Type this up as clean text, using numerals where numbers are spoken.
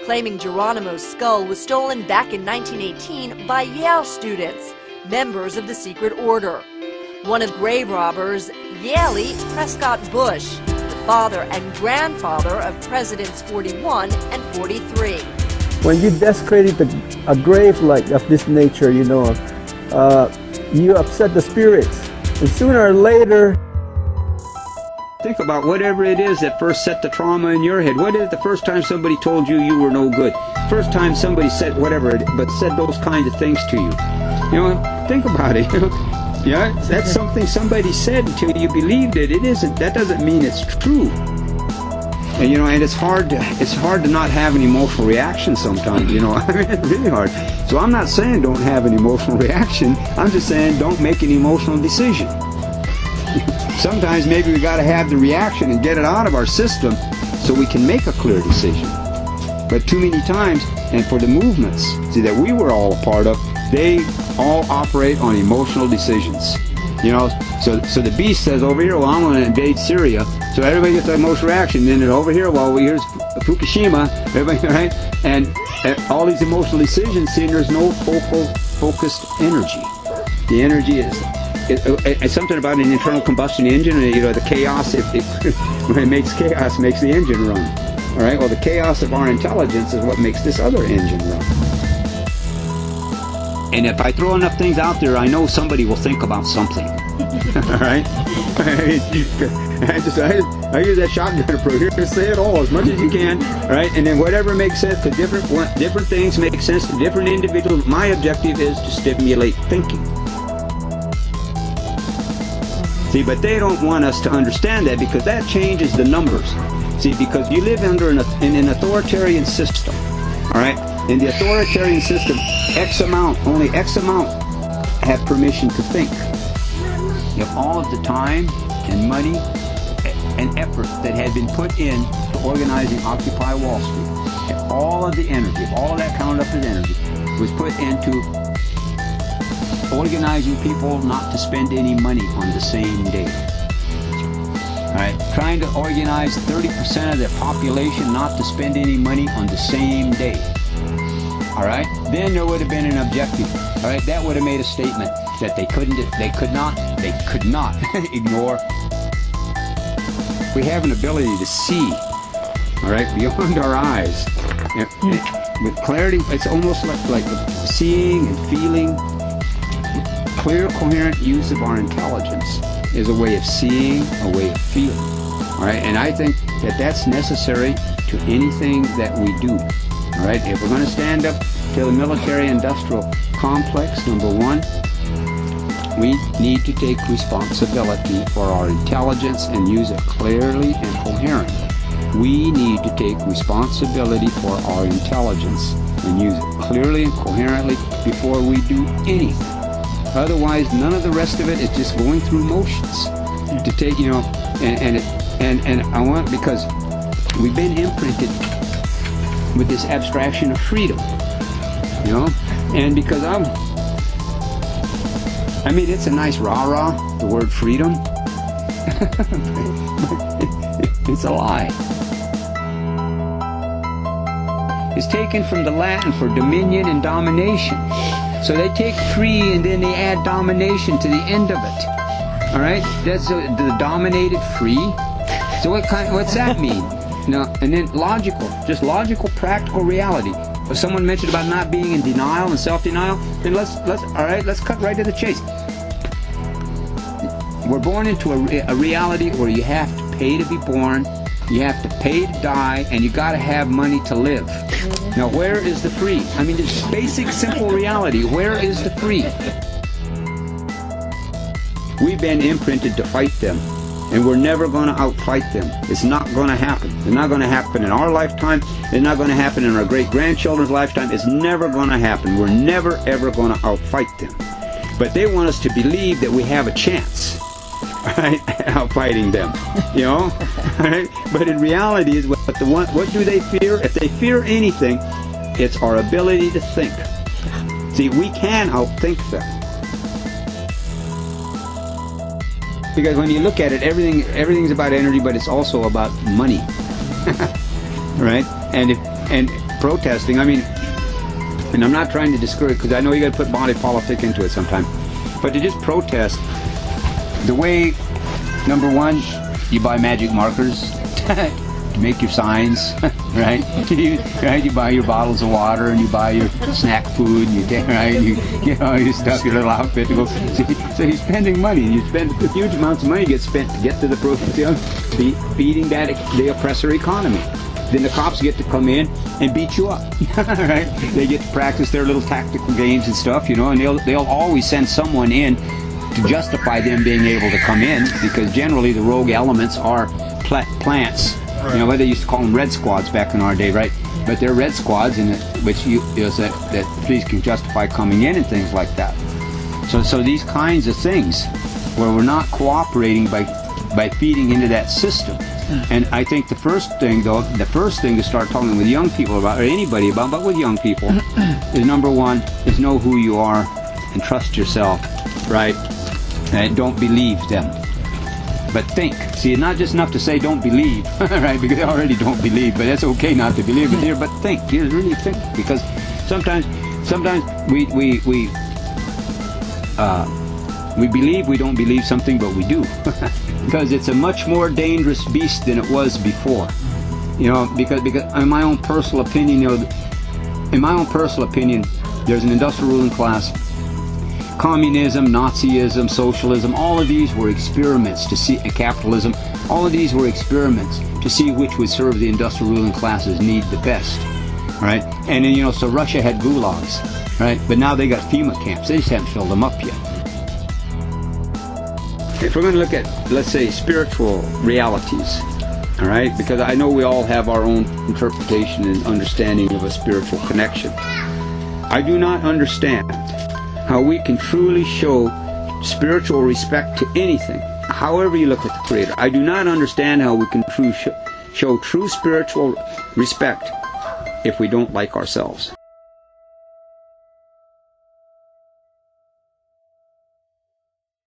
claiming Geronimo's skull was stolen back in 1918 by Yale students, members of the secret order. One of grave robbers, Yaley Prescott Bush, the father and grandfather of Presidents 41 and 43. When you desecrated a grave like of this nature, you upset the spirits, and sooner or later. Think about whatever it is that first set the trauma in your head. What is the first time somebody told you you were no good? First time somebody said whatever, but said those kinds of things to you. Think about it. Yeah, that's something somebody said until you believed it. It isn't. That doesn't mean it's true. And and it's hard to not have an emotional reaction sometimes. I mean, it's really hard. So I'm not saying don't have an emotional reaction. I'm just saying don't make an emotional decision. Sometimes maybe we got to have the reaction and get it out of our system so we can make a clear decision. But too many times, and for the movements, that we were all a part of, they all operate on emotional decisions. So the beast says over here, well, I'm going to invade Syria. So everybody gets an emotional reaction. Then over here, well, here's Fukushima, everybody, right? And all these emotional decisions, see, there's no focused energy. The energy is... It's something about an internal combustion engine, the chaos, when it makes chaos, makes the engine run. All right, well, the chaos of our intelligence is what makes this other engine run. And if I throw enough things out there, I know somebody will think about something. All right? I use that shotgun approach here to say it all as much as you can, all right? And then whatever makes sense to different things make sense to different individuals. My objective is to stimulate thinking. See, but they don't want us to understand that because that changes the numbers. See, because you live under in an authoritarian system, all right? In the authoritarian system, only X amount have permission to think. If all of the time and money and effort that had been put in to organizing Occupy Wall Street, if all of the energy, if all of that counted up as energy, was put into organizing people not to spend any money on the same day. All right, trying to organize 30% of the population not to spend any money on the same day. All right, then there would have been an objective. All right, that would have made a statement that they could not ignore. We have an ability to see, all right, beyond our eyes. With clarity, it's almost like seeing and feeling. Clear, coherent use of our intelligence is a way of seeing, a way of feeling. All right, and I think that that's necessary to anything that we do. All right, if we're going to stand up to the military-industrial complex, number one, we need to take responsibility for our intelligence and use it clearly and coherently. We need to take responsibility for our intelligence and use it clearly and coherently before we do anything. Otherwise, none of the rest of it is just going through motions. To take, and I want, because we've been imprinted with this abstraction of freedom, and because I mean, it's a nice rah-rah, the word freedom. It's a lie. It's taken from the Latin for dominion and domination. So they take free and then they add domination to the end of it. All right, that's the dominated free. So what's that mean? And then logical, practical reality. If someone mentioned about not being in denial and self-denial, then let's cut right to the chase. We're born into a reality where you have to pay to be born, you have to pay to die, and you got to have money to live. Now, where is the free? I mean, it's basic, simple reality. Where is the free? We've been imprinted to fight them, and we're never going to outfight them. It's not going to happen. It's not going to happen in our lifetime. It's not going to happen in our great-grandchildren's lifetime. It's never going to happen. We're never, ever going to outfight them. But they want us to believe that we have a chance, right, outfighting them, right? But in reality, what do they fear? If they fear anything, it's our ability to think. See, we can outthink them. Because when you look at it, everything's about energy, but it's also about money, right? And protesting, I mean, and I'm not trying to discourage, because I know you got to put body politic into it sometimes, but to just protest the way, number one, you buy magic markers to make your signs, right? You buy your bottles of water and you buy your snack food, and you stuff your little outfit to go. So you're spending money, and you spend huge amounts of money get spent to get to the feeding the oppressor economy. Then the cops get to come in and beat you up, right? They get to practice their little tactical games and stuff, and they'll always send someone in to justify them being able to come in, because generally the rogue elements are plants. Right. What they used to call them red squads back in our day, right? But they're red squads, that police can justify coming in and things like that. So these kinds of things, where we're not cooperating by feeding into that system. And I think the first thing to start talking with young people about, or anybody about, but with young people, is number one, is know who you are and trust yourself, right? And don't believe them, but think. See, it's not just enough to say don't believe, right? Because they already don't believe, but that's okay not to believe it here. But think, really think, because sometimes we believe we don't believe something, but we do, because it's a much more dangerous beast than it was before. Because in my own personal opinion, there's an industrial ruling class. Communism, Nazism, socialism, all of these were experiments to see, capitalism, all of these were experiments to see which would serve the industrial ruling classes' need the best, right? And then, so Russia had gulags, right? But now they got FEMA camps. They just haven't filled them up yet. If we're going to look at, let's say, spiritual realities, all right, because I know we all have our own interpretation and understanding of a spiritual connection. I do not understand how we can truly show spiritual respect to anything, however you look at the Creator. I do not understand how we can show true spiritual respect if we don't like ourselves.